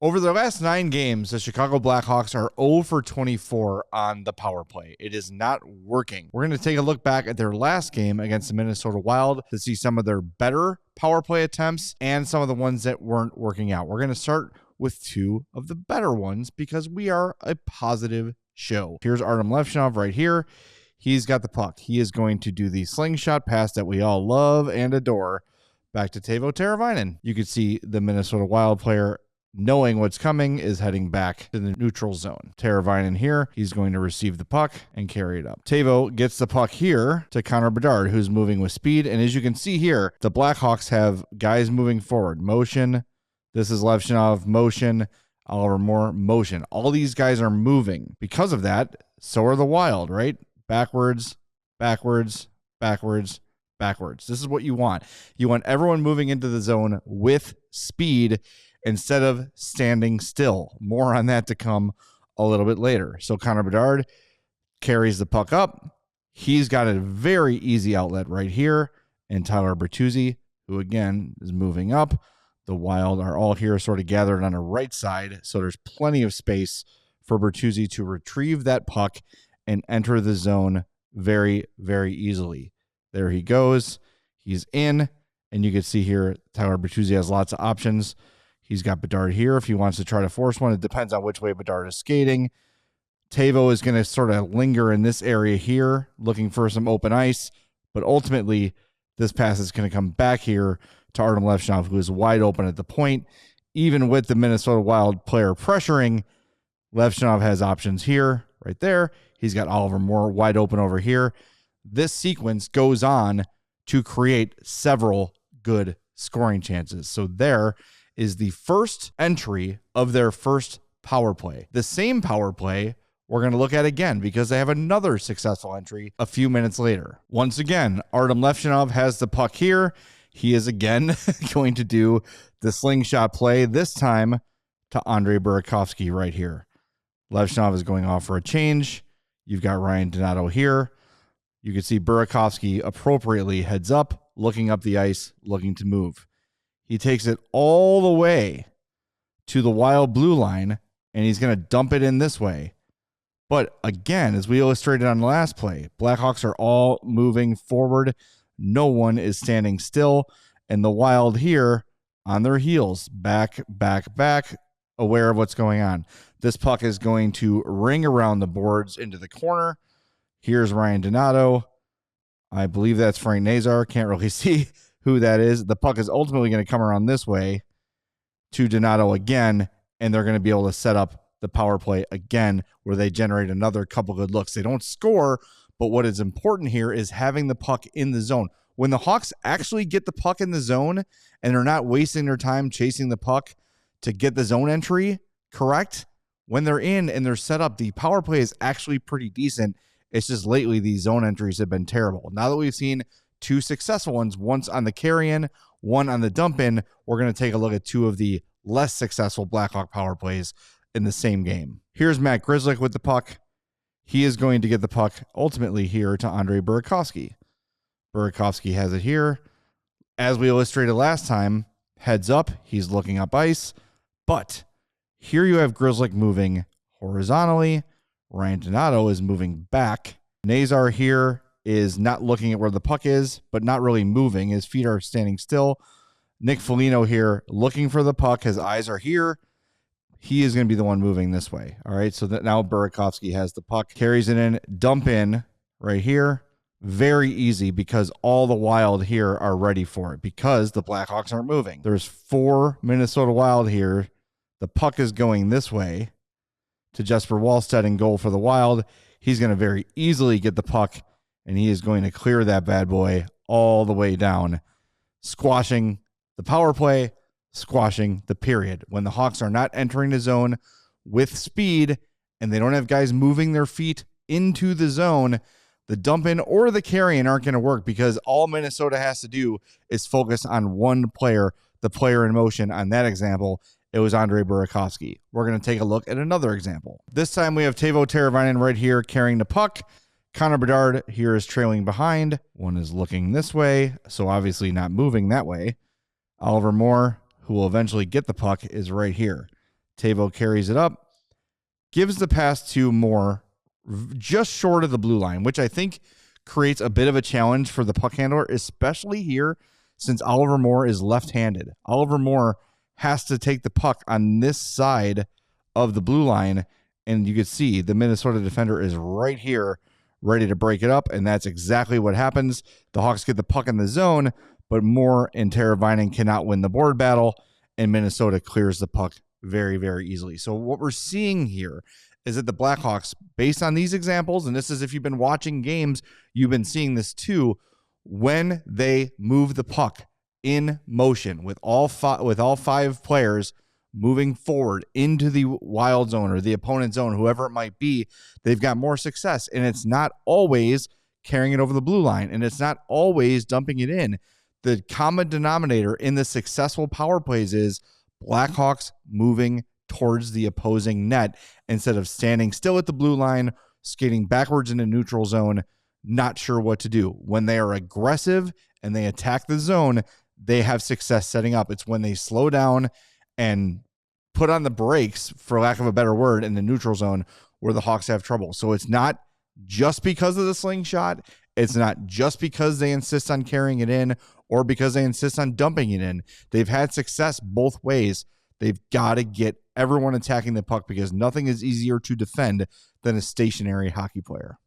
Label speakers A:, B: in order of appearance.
A: Over their last 9 games, the Chicago Blackhawks are 0 for 24 on the power play. It is not working. We're going to take a look back at their last game against the Minnesota Wild to see some of their better power play attempts and some of the ones that weren't working out. We're going to start with 2 of the better ones because we are a positive show. Here's Artem Levshinov right here. He's got the puck. He is going to do the slingshot pass that we all love and adore back to Teuvo Teravainen. You can see the Minnesota Wild player, knowing what's coming, is heading back to the neutral zone. Teravainen here, he's going to receive the puck and carry it up. Teuvo gets the puck here to Connor Bedard, who's moving with speed. And as you can see here, the Blackhawks have guys moving forward. Motion. This is Levshinov. Motion. Oliver Moore. Motion. All these guys are moving. Because of that, so are the Wild, right? Backwards, backwards, backwards, backwards. This is what you want. You want everyone moving into the zone with speed instead of standing still. More on that to come a little bit later. So Connor Bedard carries the puck up. He's got a very easy outlet right here. And Tyler Bertuzzi, who again is moving up. The Wild are all here sort of gathered on the right side. So there's plenty of space for Bertuzzi to retrieve that puck and enter the zone very, very easily. There he goes. He's in. And you can see here, Tyler Bertuzzi has lots of options. He's got Bedard here if he wants to try to force one. It depends on which way Bedard is skating. Teuvo is going to sort of linger in this area here, looking for some open ice. But ultimately, this pass is going to come back here to Artem Levshinov, who is wide open at the point. Even with the Minnesota Wild player pressuring, Levshinov has options here, right there. He's got Oliver Moore wide open over here. This sequence goes on to create several good scoring chances. So there is the first entry of their first power play. The same power play we're going to look at again because they have another successful entry a few minutes later. Once again, Artem Levshinov has the puck here. He is again going to do the slingshot play, this time to Andrei Burakovsky right here. Levshinov is going off for a change. You've got Ryan Donato here. You can see Burakovsky appropriately heads up, looking up the ice, looking to move. He takes it all the way to the Wild blue line, and he's going to dump it in this way. But again, as we illustrated on the last play, Blackhawks are all moving forward. No one is standing still, and the Wild here on their heels, back, back, back, aware of what's going on. This puck is going to ring around the boards into the corner. Here's Ryan Donato. I believe that's Frank Nazar. Can't really see who that is. The puck is ultimately going to come around this way to Donato again, and they're going to be able to set up the power play again where they generate another couple good looks. They don't score, but what is important here is having the puck in the zone. When the Hawks actually get the puck in the zone and they're not wasting their time chasing the puck to get the zone entry correct, when they're in and they're set up, the power play is actually pretty decent. It's just lately these zone entries have been terrible. Now that we've seen 2 successful ones, once on the carry-in, one on the dump-in, we're going to take a look at 2 of the less successful Blackhawk power plays in the same game. Here's Matt Grzelcyk with the puck. He is going to get the puck ultimately here to Andrei Burakovsky. Burakovsky has it here. As we illustrated last time, heads up, he's looking up ice. But here you have Grzelcyk moving horizontally. Ryan Donato is moving back. Nazar here is not looking at where the puck is, but not really moving. His feet are standing still. Nick Foligno here looking for the puck. His eyes are here. He is going to be the one moving this way. All right, so that now Burakovsky has the puck, carries it in, dump in right here. Very easy because all the Wild here are ready for it because the Blackhawks aren't moving. There's 4 Minnesota Wild here. The puck is going this way to Jesper Wallstedt in goal for the Wild. He's going to very easily get the puck, and he is going to clear that bad boy all the way down, squashing the power play, squashing the period. When the Hawks are not entering the zone with speed and they don't have guys moving their feet into the zone, the dump in or the carry in aren't going to work because all Minnesota has to do is focus on one player, the player in motion. On that example, it was Andrei Burakovsky. We're going to take a look at another example. This time we have Teuvo Teravainen right here carrying the puck. Connor Bedard here is trailing behind. One is looking this way, so obviously not moving that way. Oliver Moore, who will eventually get the puck, is right here. Tavo carries it up, gives the pass to Moore just short of the blue line, which I think creates a bit of a challenge for the puck handler, especially here since Oliver Moore is left-handed. Oliver Moore has to take the puck on this side of the blue line, and you can see the Minnesota defender is right here ready to break it up, and that's exactly what happens. The Hawks get the puck in the zone, but Moore and Teravainen cannot win the board battle, and Minnesota clears the puck very, very easily. So what we're seeing here is that the Blackhawks, based on these examples, and this is if you've been watching games, you've been seeing this too, when they move the puck in motion with all five players moving forward into the wild zone or the opponent zone, whoever it might be, they've got more success. And it's not always carrying it over the blue line, and it's not always dumping it in. The common denominator in the successful power plays is Blackhawks moving towards the opposing net instead of standing still at the blue line, skating backwards in a neutral zone, not sure what to do. When they are aggressive and they attack the zone, they have success setting up. It's when they slow down and put on the brakes, for lack of a better word, in the neutral zone where the Hawks have trouble. So it's not just because of the slingshot. It's not just because they insist on carrying it in or because they insist on dumping it in. They've had success both ways. They've got to get everyone attacking the puck because nothing is easier to defend than a stationary hockey player.